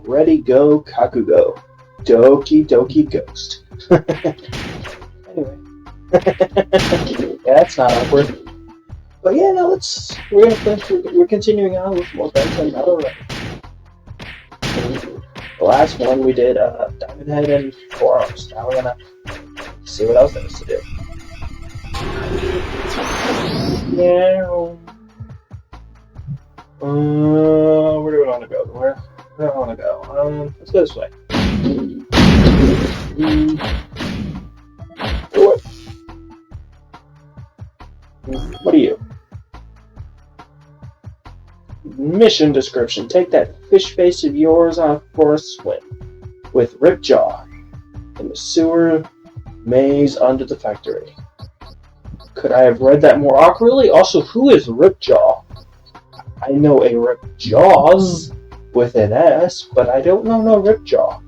Ready, go, Kakugo. Doki Doki Ghost. Anyway. Yeah, that's not awkward. But yeah, no, we're continuing on with more Benton Metal. The last one we did Diamond Head and Forums. Now we're gonna see what else there is to do. Yeah. Where do we want to go? Where do I want to go? Let's go this way. What are you? Mission description. Take that fish face of yours for a swim with Ripjaw in the sewer maze under the factory. Could I have read that more awkwardly? Also, who is Ripjaw? I know a Ripjaws with an S, but I don't know no Ripjaw.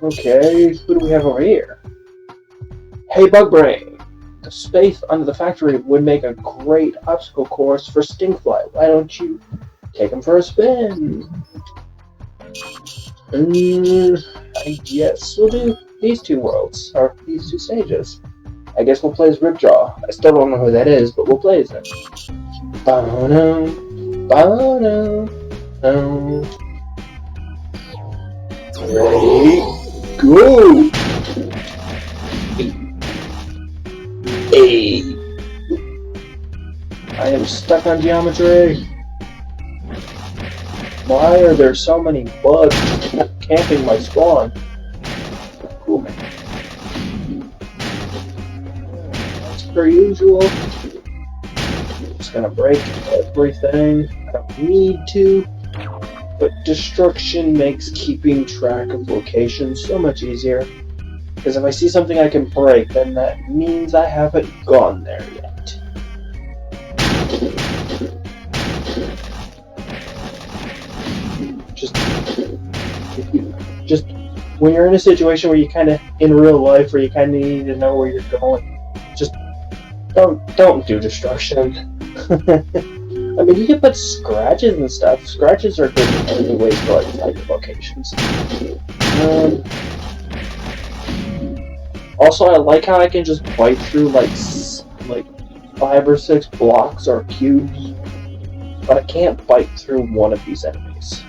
Okay, who do we have over here? Hey, Bugbrain! The space under the factory would make a great obstacle course for Stinkfly. Why don't you take him for a spin? I guess we'll do these two worlds, or these two stages. I guess we'll play as Ripjaw. I still don't know who that is, but we'll play as him. Ready, go! Hey! I am stuck on geometry. Why are there so many bugs camping my spawn? Cool, man. As per usual, I'm just gonna break everything. I don't need to, but destruction makes keeping track of locations so much easier. Because if I see something I can break, then that means I haven't gone there yet. Just when you're in a situation where you kind of in real life where you kind of need to know where you're going, just don't do destruction. I mean, you can put scratches and stuff. Scratches are good in any ways to like type locations. Also, I like how I can just bite through like 5 or 6 blocks or cubes, but I can't bite through one of these enemies.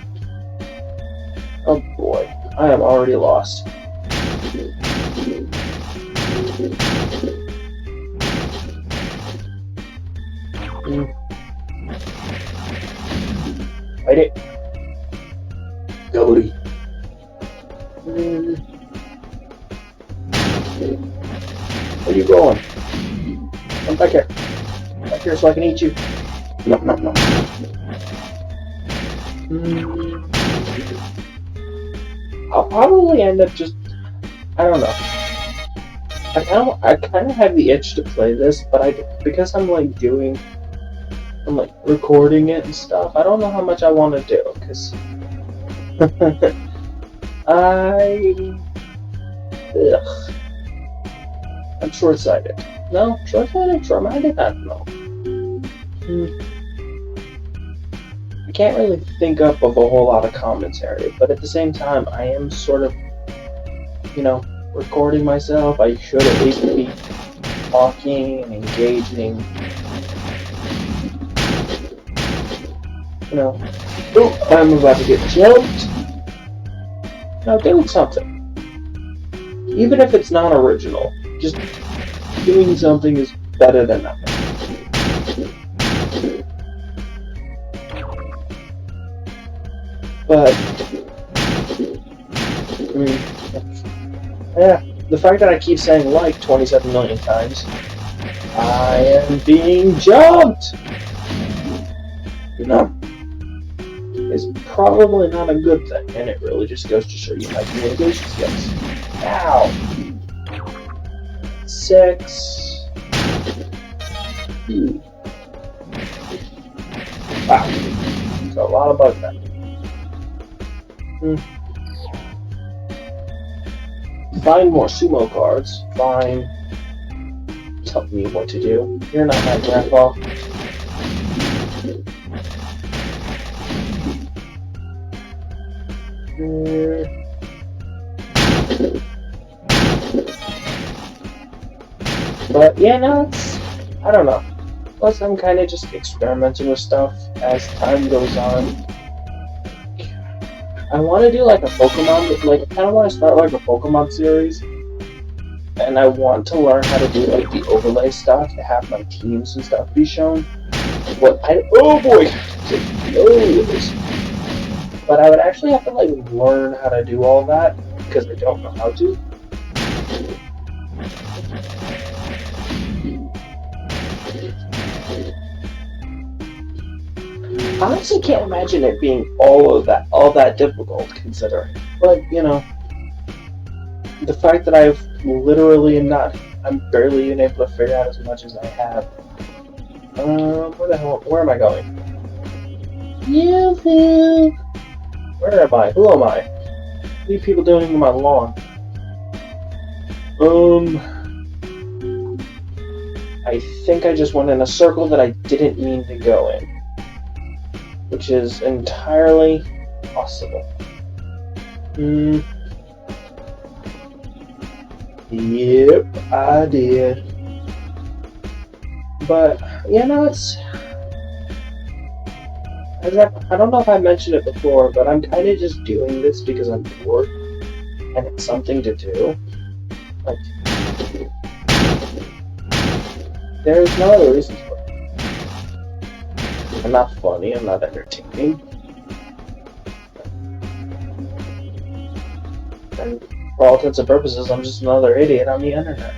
Oh boy, I am already lost. Fight it. Goaty. Where are you going? Come back here. Back here so I can eat you. No. I'll probably end up just... I don't know. I kind of have the itch to play this, but because I'm recording it and stuff, I don't know how much I want to do, because... I'm short-sighted. No? Short-sighted? Short-minded? I don't know. I can't really think up of a whole lot of commentary, but at the same time, I am sort of, recording myself. I should at least be talking and engaging. Oh, I'm about to get jumped. Now, doing something. Even if it's not original, just doing something is better than nothing. But, the fact that I keep saying like 27 million times, I am being jumped! Is probably not a good thing, and it really just goes to show you my communication skills. Ow! 6. Wow. There's a lot of bugs there. Find more sumo cards. Fine. tell me what to do. You're not my grandpa. But yeah, no, I don't know. Plus, I'm kind of just experimenting with stuff as time goes on. I want to do like a Pokemon, like I kind of want to start like a Pokemon series, and I want to learn how to do like the overlay stuff to have my teams and stuff be shown. Oh boy, but I would actually have to like learn how to do all that because I don't know how to. I honestly can't imagine it being all that difficult, considering. But you know, the fact that I'm barely even able to figure out as much as I have. Where am I going? Yoo-hoo! Where am I? Who am I? What are you people doing in my lawn? I think I just went in a circle that I didn't mean to go in. Which is entirely possible. Yep, I did. But, you know, I don't know if I mentioned it before, but I'm kind of just doing this because I'm bored, and it's something to do. Like, there's no other reason for it. I'm not funny, I'm not entertaining. And for all intents and purposes, I'm just another idiot on the internet.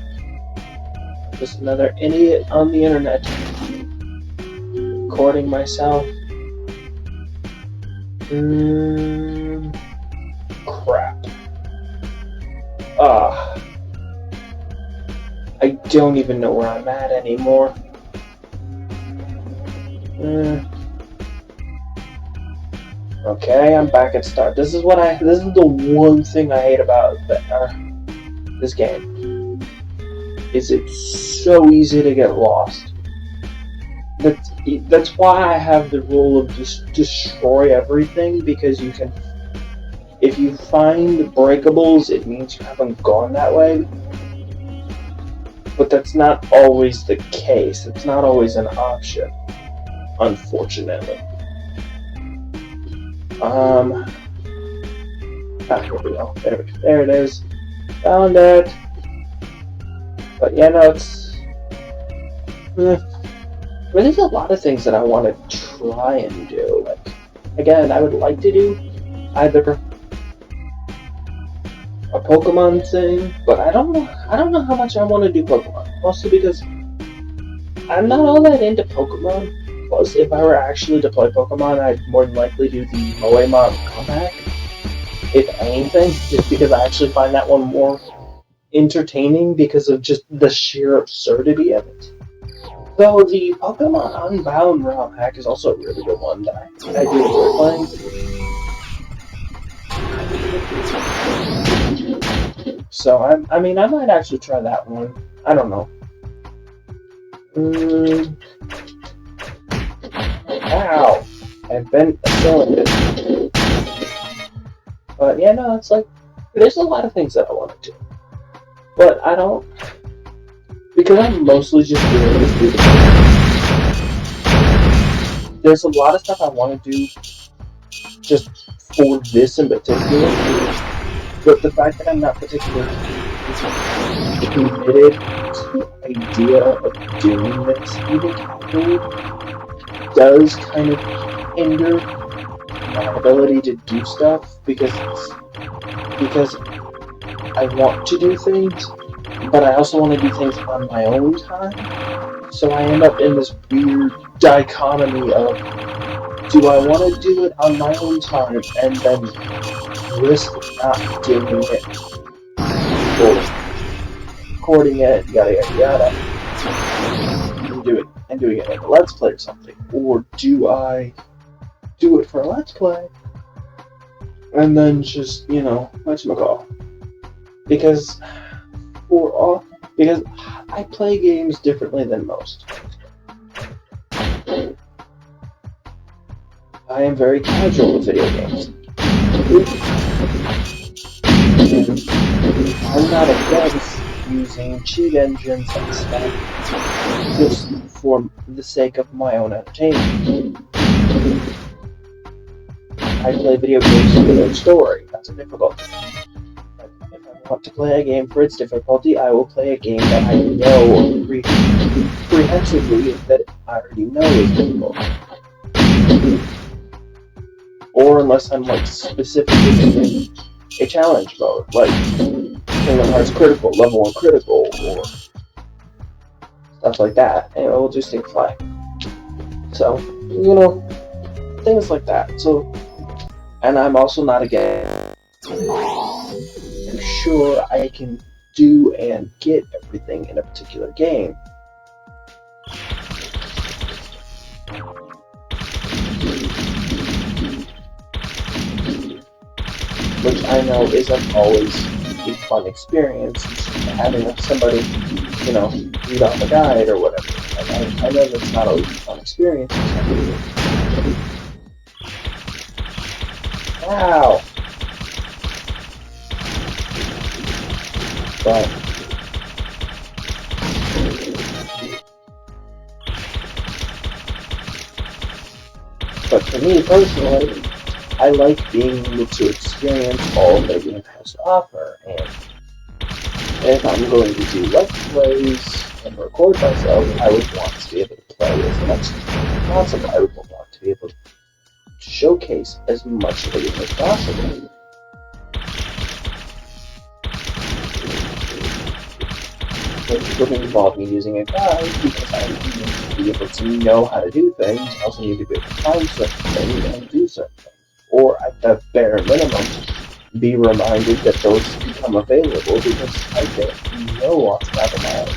Just another idiot on the internet. Recording myself. Crap. I don't even know where I'm at anymore. Okay, I'm back at start. This is the one thing I hate about this game. Is it's so easy to get lost. That's why I have the rule of just destroy everything, because you can. If you find breakables, it means you haven't gone that way. But that's not always the case. It's not always an option, unfortunately. Here we go. There it is. Found it. But yeah, no, it's. There's a lot of things that I want to try and do. Like, again, I would like to do either a Pokemon thing, but I don't know how much I want to do Pokemon. Mostly because I'm not all that into Pokemon. Plus, if I were actually to play Pokemon, I'd more than likely do the Moemon comeback. If anything, just because I actually find that one more entertaining because of just the sheer absurdity of it. Though the Pokemon Unbound ROM hack is also a really good one that I do enjoy playing. So I mean I might actually try that one. I don't know. Ow! I've been killing it. But yeah, no, it's like there's a lot of things that I want to do, but I don't. Because I'm mostly just doing this through the game. There's a lot of stuff I want to do just for this in particular, but the fact that I'm not particularly committed to the idea of doing this even does kind of hinder my ability to do stuff because I want to do things, but I also want to do things on my own time. So I end up in this weird dichotomy of, do I want to do it on my own time and then risk not doing it, or recording it, yada yada yada, and doing it like a Let's Play or something, or do I do it for a Let's Play and then just, whatchamacall? Because Because I play games differently than most. I am very casual with video games. I'm not against using cheat engines and stuff just for the sake of my own entertainment. I play video games for their story, that's a difficulty. If I want to play a game for its difficulty, I will play a game that I know comprehensively that I already know is difficult. Or unless I'm like specifically in a challenge mode, like Kingdom Hearts Critical, Level 1 Critical, or stuff like that. And we'll just take fly. So, things like that. So, and I'm also not against. I'm sure I can do and get everything in a particular game. Which I know isn't always a fun experience, having somebody, read off a guide or whatever. I know that's not always a fun experience. Wow! But for me personally, I like being able to experience all that the game has to offer, and if I'm going to do let's plays and record myself, I would want to be able to play as much as possible. I would want to be able to showcase as much of the game as possible. Which would involve me using a guide, because I need to be able to know how to do things. I also need to be able to find certain things and do certain things. Or at the bare minimum, be reminded that those become available because I don't know off the top of my head.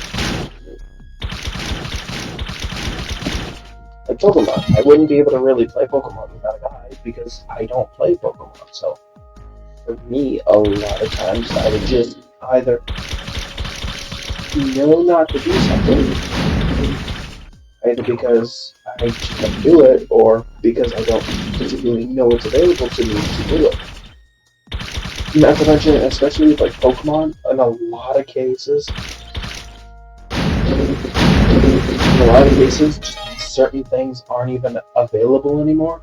Like Pokemon, I wouldn't be able to really play Pokemon without a guide because I don't play Pokemon. So for me, a lot of times I would just either know not to do something, either because I just don't do it, or because I don't particularly know what's available to me to do it. Not to mention, especially with like Pokemon, in a lot of cases, just certain things aren't even available anymore.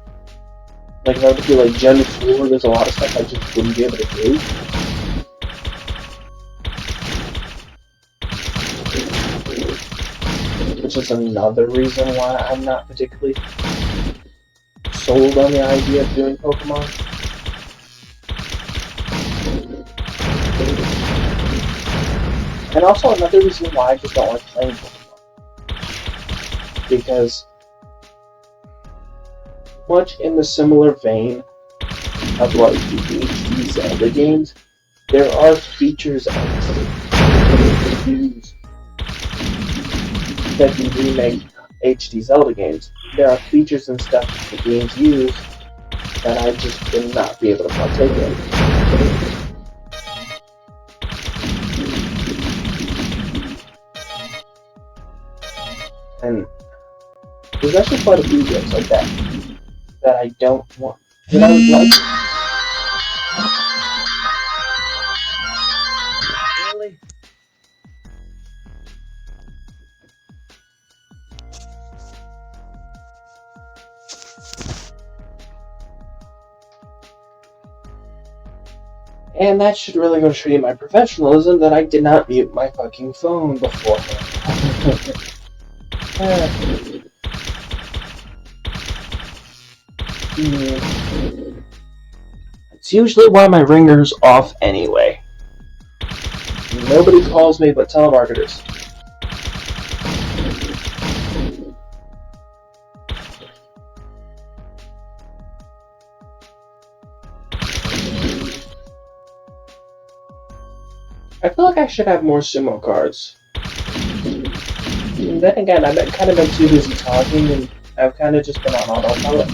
Like if I were to do like Gen 4, there's a lot of stuff I just wouldn't be able to do. Which is another reason why I'm not particularly sold on the idea of doing Pokemon. And also another reason why I just don't like playing Pokemon. Because much in the similar vein of like the HD Zelda games, there are features and use that can remake HD Zelda games. There are features and stuff that the games use that I just would not be able to partake in. And there's actually quite a few games like that that I don't want, that I would like. Really? And that should really go to show you my professionalism that I did not mute my fucking phone beforehand. It's usually why my ringer's off anyway. Nobody calls me but telemarketers. I feel like I should have more sumo cards. And then again, I've kind of been too busy talking, and I've kind of just been on autopilot.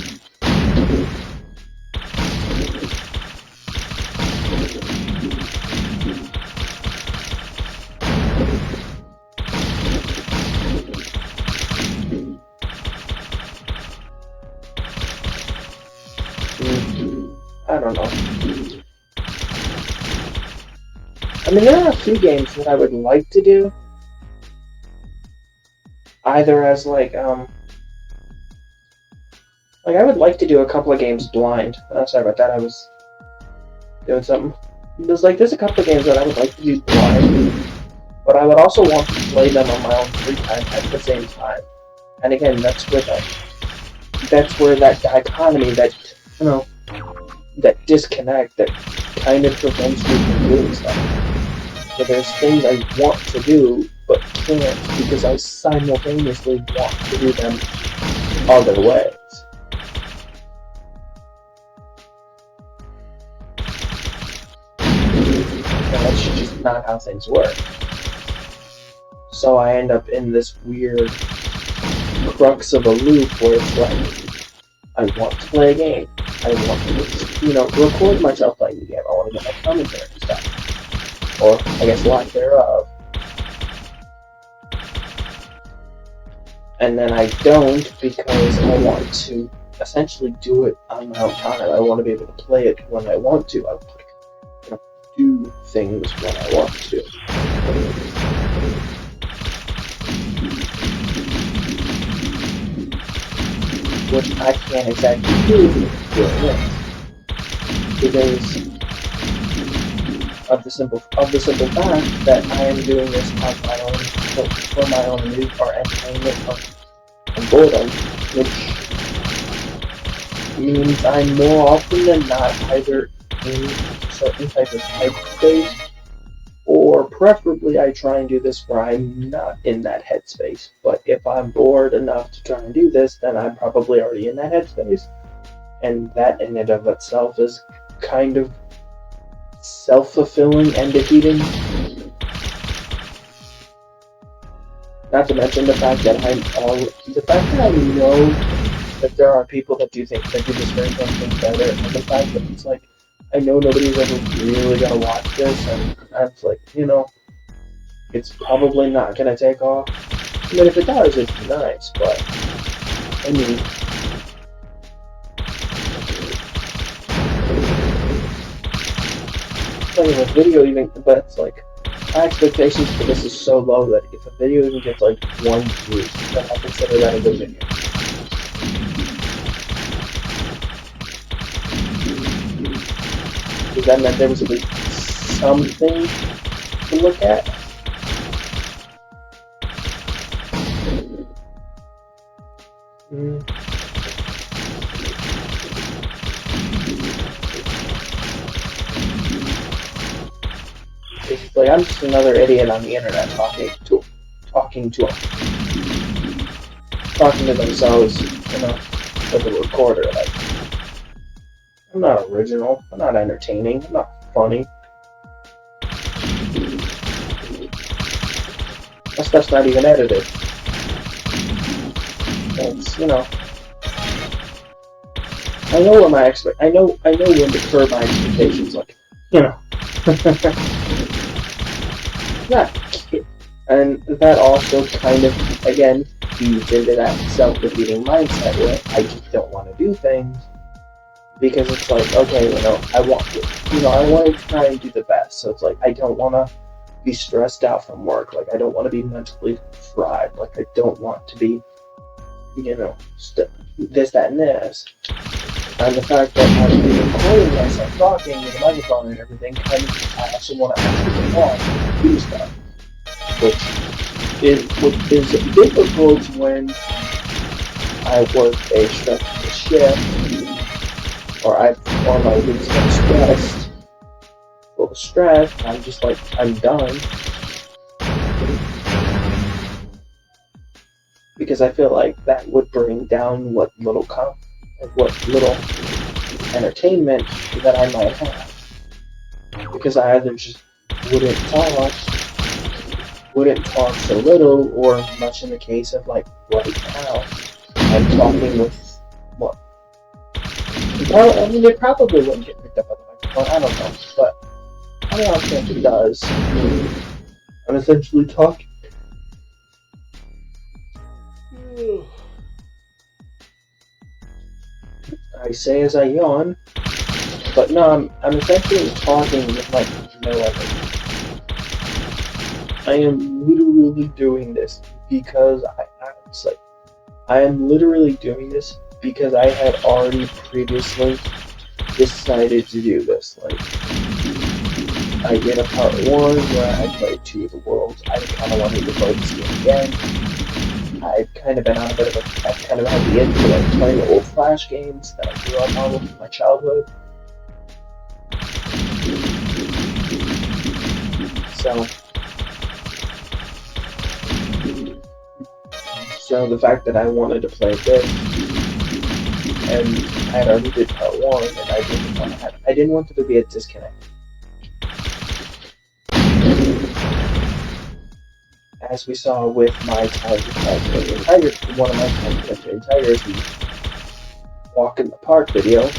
don't know. I mean, there are a few games that I would like to do. Either as, like, I would like to do a couple of games blind. Sorry about that, I was doing something. There's a couple of games that I would like to do blind, but I would also want to play them on my own free time at the same time. And again, that's where that dichotomy, that, that disconnect that kind of prevents me from doing stuff. So there's things I want to do, but can't because I simultaneously want to do them other ways. And that's just not how things work. So I end up in this weird crux of a loop where it's like, I want to play a game. I want to, record myself playing the game. I want to get my commentary and stuff. Or, I guess, lack thereof. And then I don't because I want to essentially do it on my own time. I want to be able to play it when I want to. I want to do things when I want to. Which I can't exactly do doing this. Because of the simple fact that I am doing this on my own for my own amusement or entertainment and boredom, which means I'm more often than not either in a certain type of headspace, or preferably I try and do this where I'm not in that headspace. But if I'm bored enough to try and do this, then I'm probably already in that headspace, and that in and of itself is kind of self-fulfilling and defeating. Not to mention the fact that I know that there are people that do this very thing better, and the fact that it's like, I know nobody's ever really gonna watch this, and it's like, it's probably not gonna take off. I mean, if it does, it's nice, but I mean, like if a video even, but it's like, my expectations for this is so low that if a video even gets like 1 view, then I consider that a good video. Because that meant there was at least something to look at. It's like I'm just another idiot on the internet talking to themselves, with a recorder. Like, I'm not original. I'm not entertaining. I'm not funny. My stuff's not even edited. It's, I know where my I know when to curb my expectations. Like, yeah, and that also kind of, again, feeds into that self-defeating mindset where I just don't want to do things because it's like, okay, I want to try and do the best. So it's like, I don't want to be stressed out from work. Like, I don't want to be mentally fried. Like, I don't want to be, this, that, and this. And the fact that I'm recording myself talking with a microphone and everything, I also want to actually want to do stuff. Which is difficult when I work a stressful shift, or my week's been stressed, full of stress. I'm just like, I'm done, because I feel like that would bring down what little entertainment that I might have, because I either just wouldn't talk so little, or much in the case of like right now, I'm talking with what? Well, I mean, it probably wouldn't get picked up on the microphone. I don't know, but I don't think it does. I'm essentially talking. I say as I yawn, But no, I'm essentially talking with like no energy. I am literally doing this because I am literally doing this because I had already previously decided to do this. Like, I did a part 1 where I played 2 of the Worlds. I kind of wanted to play this game again. I've kind of been on a bit of a... I've kind of had the itch for like playing old Flash games that I grew up on with my childhood. So the fact that I wanted to play this, and I had already did part 1, and I didn't want there to be a disconnect. As we saw with my time with Canadian Tiger, one of my times with Canadian Tigers, the Walk in the Park video,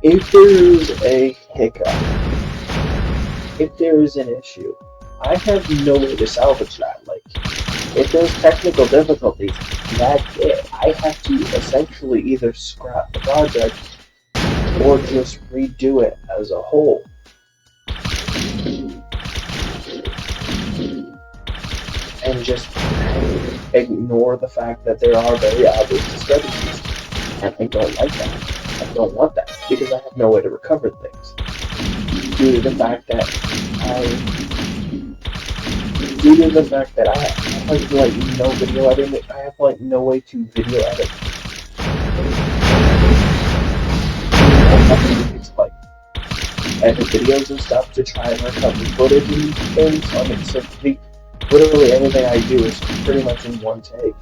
if there's a hiccup, if there is an issue, I have no way to salvage that. Like, if there's technical difficulties, that's it. I have to essentially either scrap the project or just redo it as a whole. And just ignore the fact that there are very obvious discrepancies. And I don't like that. I don't want that, because I have no way to recover things. Due to the fact that I have like no video editing, I have like no way to video edit. I have to use like edit videos and stuff to try and recover footage and things. I mean, so literally everything I do is pretty much in one take.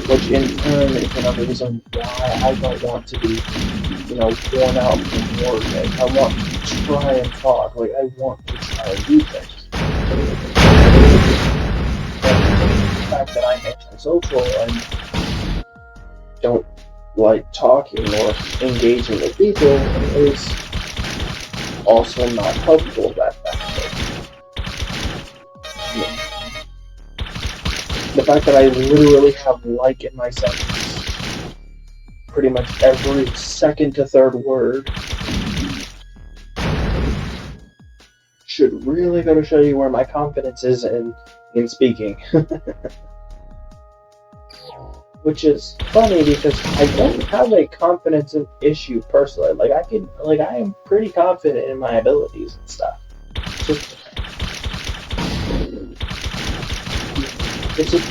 Which in turn is another reason why I don't want to be, worn out from work. I want to try and talk. Like, I want to try and do things. And the fact that I'm antisocial and don't like talking or engaging with people is also not helpful that the fact that I literally have like in my sentence pretty much every second to third word should really go to show you where my confidence is in speaking. Which is funny because I don't have a confidence issue personally. Like, I am pretty confident in my abilities and stuff. It's just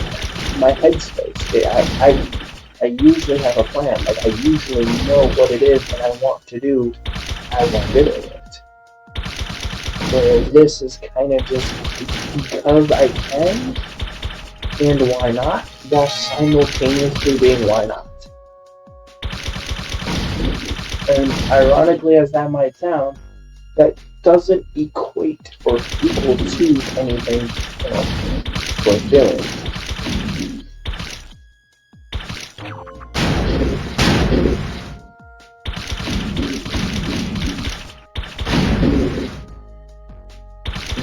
my headspace. I usually have a plan. Like, I usually know what it is that I want to do as I'm doing it. Whereas this is kind of just because I can, and why not, while simultaneously being why not. And ironically as that might sound, that doesn't equate or equal to anything, worth doing.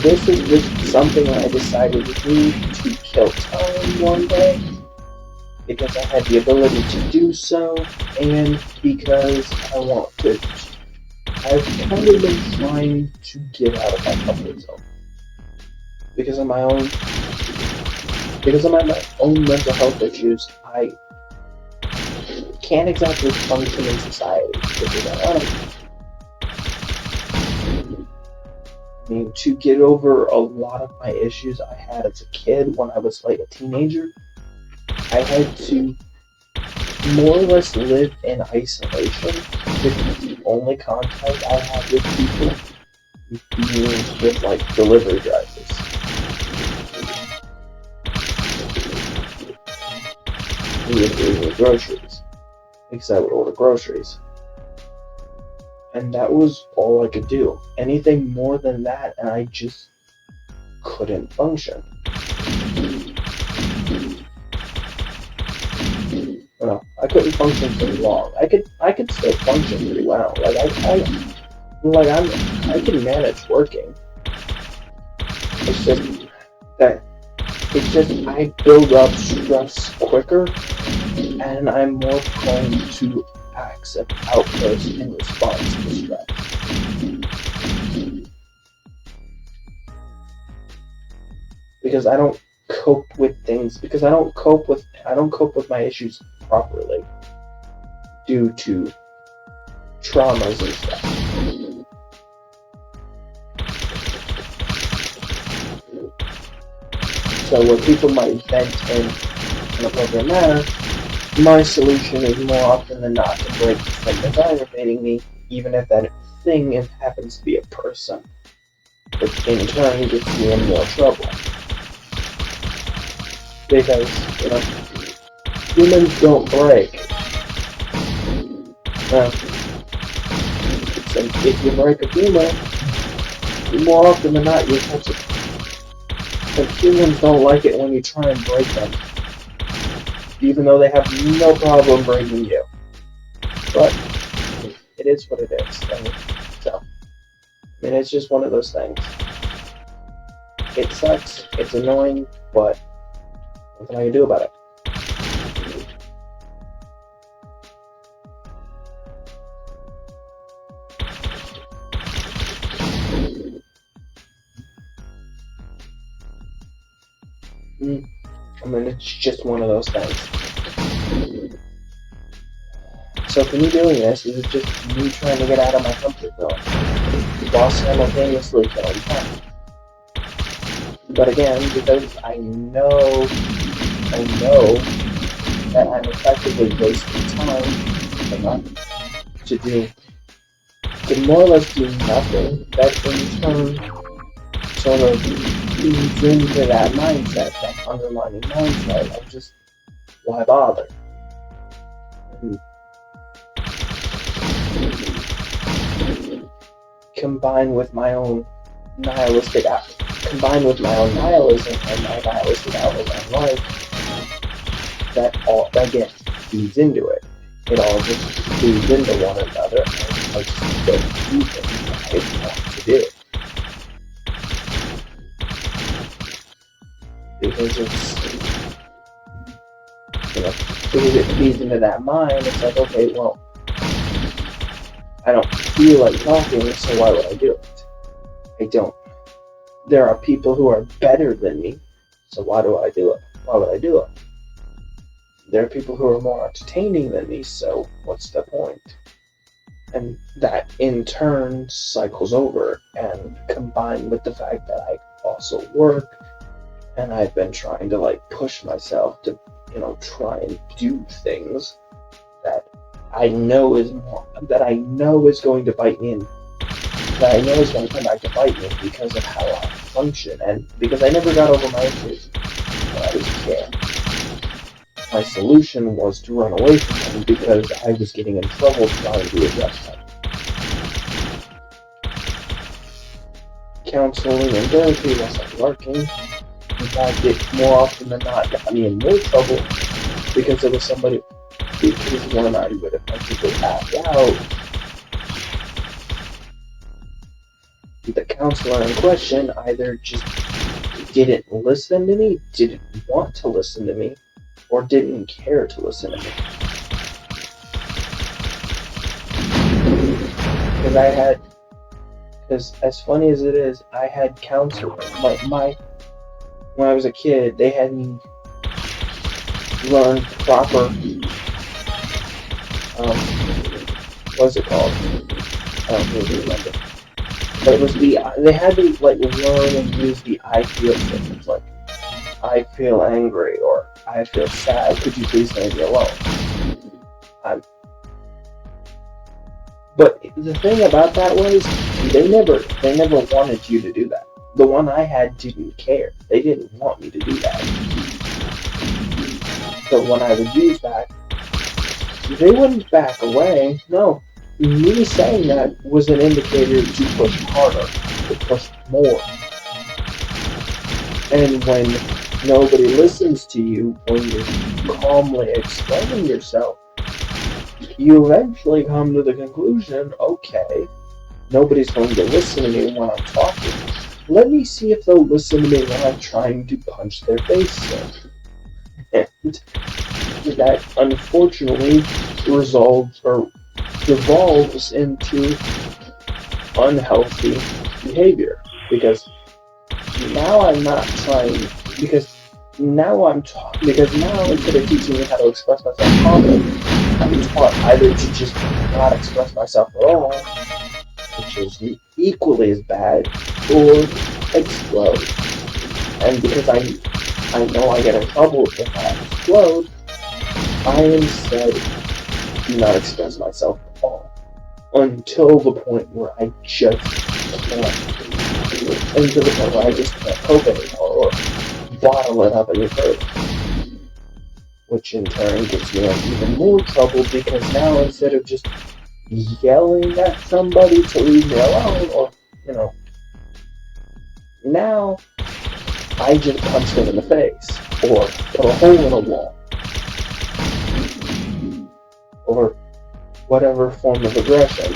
This is just something I decided to do to kill time one day, because I had the ability to do so, and because I want to. I've kind of been trying to get out of my comfort zone. Because of my own mental health issues, I can't exactly function in society, which is ironic. I mean, to get over a lot of my issues I had as a kid when I was like a teenager, I had to more or less live in isolation, because the only contact I had with people being with like delivery drivers. Who would order groceries, because I would order groceries. And that was all I could do. Anything more than that, and I just couldn't function. Well, I couldn't function for long. I could still function pretty well. Like I can manage working. It's just I build up stress quicker and I'm more prone to accept outbursts in response to stress. Because I don't cope with things, because I don't cope with my issues properly due to traumas and stuff. So where people might vent in an appropriate manner, my solution is more often than not to break the thing that's aggravating me, even if that thing happens to be a person, which in turn gets me in more trouble. Because, humans don't break. If you break a human, more often than not you touch it. But humans don't like it when you try and break them, even though they have no problem breaking you. But it is what it is. It's just one of those things. It sucks, it's annoying, but what can I do about it? It's just one of those things. So for me doing this, is just me trying to get out of my comfort zone, while simultaneously killing time. But again, because I know that I'm effectively wasting time to more or less do nothing, that in turn sort of leads into that mindset, that underlying mindset of just, why bother? Combined with my own nihilism and my nihilistic outlook on life, that all, again, feeds into it. It all just feeds into one another, and I just don't do things I want to do. Because because it feeds into that mind, it's like, okay, well, I don't feel like talking, so why would I do it? I don't. There are people who are better than me, so why do I do it? Why would I do it? There are people who are more entertaining than me, so what's the point? And that in turn cycles over, and combined with the fact that I also work, and I've been trying to push myself to, try and do things that I know is going to bite me, that I know is going to come back to bite me because of how I function, and because I never got over my issues when I was a kid. My solution was to run away from them because I was getting in trouble trying to address them. Counseling and therapy wasn't working. In fact, it more often than not got me in more trouble because there was somebody, because when I would effectively act out, the counselor in question either just didn't listen to me, didn't want to listen to me, or didn't care to listen to me. Because as funny as it is, I had counselors, when I was a kid, they had me learn proper, what's it called? I don't really remember. But it was they had me learn and use the I feel statements, like, I feel angry, or I feel sad, could you please leave me alone? But the thing about that was, they never wanted you to do that. The one I had didn't care. They didn't want me to do that. So when I would use that, they wouldn't back away. No. Me saying that was an indicator to push harder, to push more. And when nobody listens to you when you're calmly explaining yourself, you eventually come to the conclusion, okay, nobody's going to listen to me when I'm talking. Let me see if they'll listen to me when I'm trying to punch their face in. And that unfortunately resolves or devolves into unhealthy behavior. Because now I'm not trying, because because now instead of teaching me how to express myself calmly, I'm taught either to just not express myself at all, which is equally as bad, or explode. And because I know I get in trouble if I explode, I instead do not express myself at all. Until the point where I just can't. Until the point where I just can't cope anymore, or bottle it up any further. Which in turn gets me in even more trouble because now instead of just yelling at somebody to leave me alone, or, now I just punch them in the face, or put a hole in a wall, or whatever form of aggression.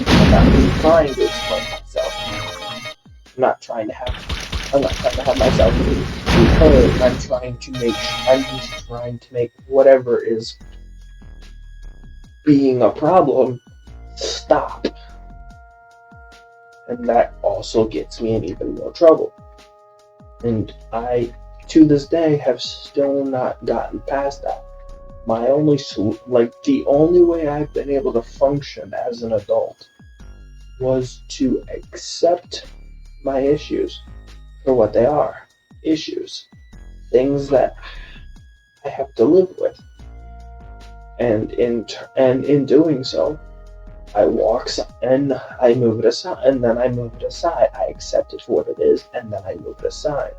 I'm not really trying to explain myself. I'm not trying to have myself be heard. I'm just trying to make whatever is being a problem stop. And that also gets me in even more trouble. And I, to this day, have still not gotten past that. The only way I've been able to function as an adult was to accept my issues for what they are. Issues. Things that I have to live with. And in doing so, I walk and I move it aside, and then I move it aside. I accept it for what it is, and then I move it aside.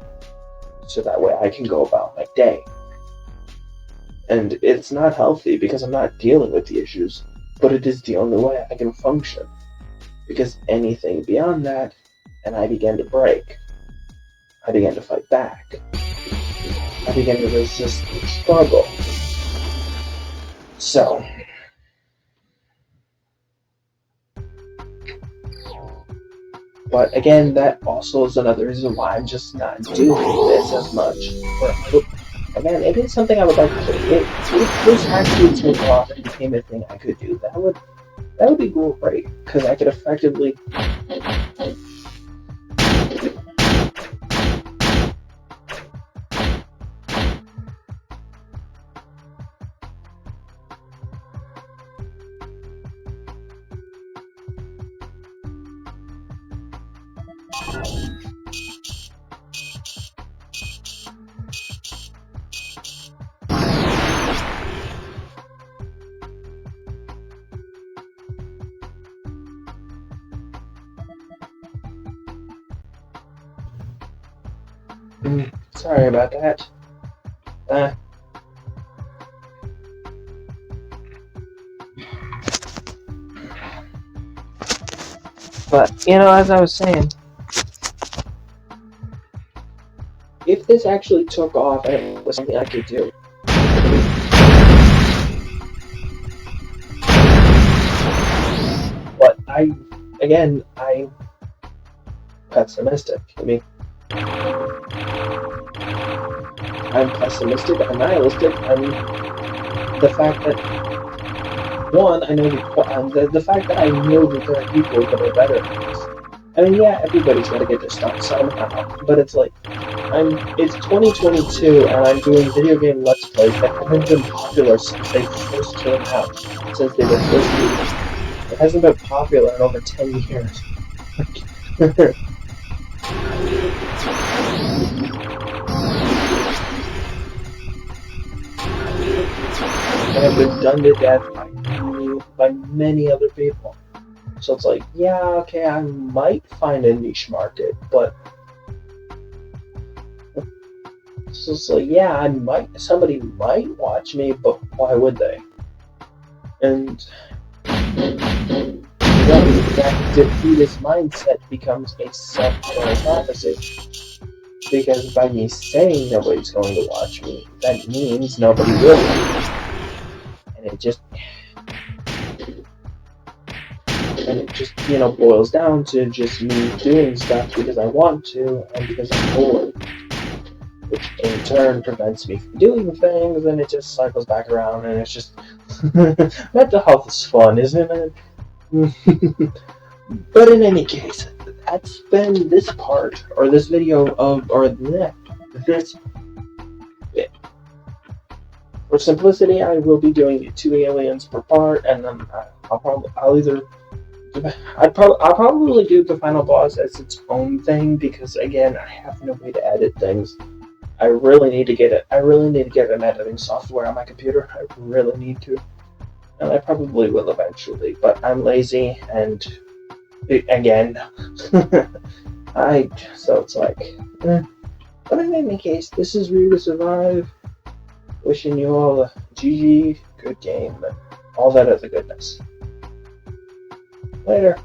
So that way I can go about my day. And it's not healthy because I'm not dealing with the issues, but it is the only way I can function. Because anything beyond that, and I begin to break. I begin to fight back. I begin to resist the struggle. So, but again, that also is another reason why I'm just not doing this as much. Again, it is something I would like to do. If this actually took off and became a thing I could do, that would be great, because I could effectively sorry about that. But, as I was saying, if this actually took off and it was something I could do, but I'm pessimistic. I'm pessimistic, I'm nihilistic, the fact that, one, I know the fact that I know that there are people that are better than us. Yeah, everybody's got to get their stuff somehow, but it's like, it's 2022, and I'm doing video game Let's Plays that haven't been popular since they first came out, since they were first released. It hasn't been popular in over 10 years. And have been done to death by many other people. So it's like, yeah, okay, I might find a niche market, but so it's like, yeah, somebody might watch me, but why would they? And that defeatist mindset becomes a self-fulfilling prophecy. Because by me saying nobody's going to watch me, that means nobody will watch me. And it just boils down to just me doing stuff because I want to and because I'm bored. which in turn prevents me from doing things, and it just cycles back around, and it's just mental health is fun, isn't it? But in any case, that's been this part, or this video of, or this bit. For simplicity, I will be doing 2 aliens per part, and then I'll probably do the final boss as its own thing, because again, I have no way to edit things. I really need to get an editing software on my computer. I really need to. And I probably will eventually, but I'm lazy, and again, so it's like, But in any case, this is Ryu to Survive. Wishing you all a GG, good game, and all that other goodness. Later.